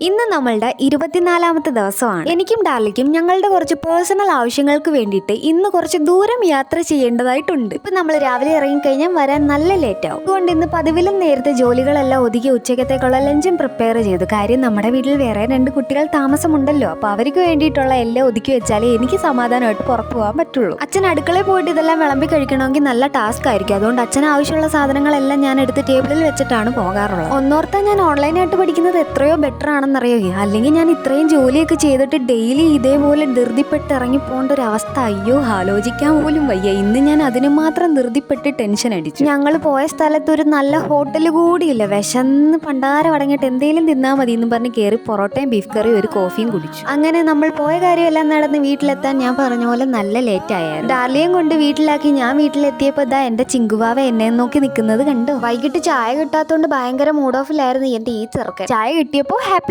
ഇന്ന് നമ്മളുടെ 24ാമത്തെ ദിവസമാണ്. എനിക്കും ഡാർലിക്കും ഞങ്ങളുടെ കുറച്ച് പേഴ്സണൽ ആവശ്യങ്ങൾക്ക് വേണ്ടിയിട്ട് ഇന്ന് കുറച്ച് ദൂരം യാത്ര ചെയ്യേണ്ടതായിട്ടുണ്ട്. ഇപ്പൊ നമ്മൾ രാവിലെ ഇറങ്ങിക്കഴിഞ്ഞാൽ വരാൻ നല്ല ലേറ്റ് ആവും. അതുകൊണ്ട് ഇന്ന് പതിവിലും നേരത്തെ ജോലികളെല്ലാം ഒതുക്കി ഉച്ചക്കത്തേക്കുള്ള ലഞ്ചും പ്രിപ്പയർ ചെയ്തു. കാര്യം നമ്മുടെ വീട്ടിൽ വേറെ 2 കുട്ടികൾ താമസമുണ്ടല്ലോ. അപ്പൊ അവർക്ക് വേണ്ടിയിട്ടുള്ള എല്ലാം ഒതുക്കി വെച്ചാലേ എനിക്ക് സമാധാനമായിട്ട് പുറത്തു പോകാൻ പറ്റുള്ളൂ. അച്ഛൻ അടുക്കളയിൽ പോയിട്ട് ഇതെല്ലാം വിളമ്പി കഴിക്കണമെങ്കിൽ നല്ല ടാസ്ക് ആയിരിക്കും. അതുകൊണ്ട് അച്ഛന് ആവശ്യമുള്ള സാധനങ്ങളെല്ലാം ഞാൻ എടുത്ത് ടേബിളിൽ വെച്ചിട്ടാണ് പോകാറുള്ളത്. ഒന്നോർത്താൻ ഞാൻ ഓൺലൈനായിട്ട് പഠിക്കുന്നത് എത്രയോ ബെറ്റർ ആണെന്നറിയോ. അല്ലെങ്കിൽ ഞാൻ ഇത്രയും ജോലിയൊക്കെ ചെയ്തിട്ട് ഡെയിലി ഇതേപോലെ ധൃതിപ്പെട്ട് ഇറങ്ങി പോകേണ്ട ഒരു അവസ്ഥ അയ്യോ ആലോചിക്കാൻ പോലും വയ്യ. ഇന്ന് ഞാൻ അതിന് മാത്രം ധൃതിപ്പെട്ട് ടെൻഷൻ അടിച്ചു. ഞങ്ങൾ പോയ സ്ഥലത്ത് ഒരു നല്ല ഹോട്ടൽ കൂടിയില്ല. വിശന്ന് പണ്ടാരം അടങ്ങിയിട്ട് എന്തെങ്കിലും തിന്നാൽ മതി എന്ന് പറഞ്ഞ് കയറി പൊറോട്ടയും ബീഫ് കറിയും ഒരു കോഫിയും കുടിച്ചു. അങ്ങനെ നമ്മൾ പോയ കാര്യമെല്ലാം നടന്ന് വീട്ടിലെത്താൻ ഞാൻ പറഞ്ഞ പോലെ നല്ല ലേറ്റ് ആയായിരുന്നു. ഡാർലിയും കൊണ്ട് വീട്ടിലാക്കി ഞാൻ വീട്ടിലെത്തിയപ്പോൾ ഇതാ എന്റെ ചിങ്കുവാവ എന്നെ നോക്കി നിൽക്കുന്നത് കണ്ടോ. വൈകിട്ട് ചായ കിട്ടാത്തോണ്ട് ഭയങ്കര മൂഡ് ഓഫിലായിരുന്നു എന്റെ ഈ ചെറുക്കൻ. ചായ കിട്ടിയപ്പോൾ ഹാപ്പി.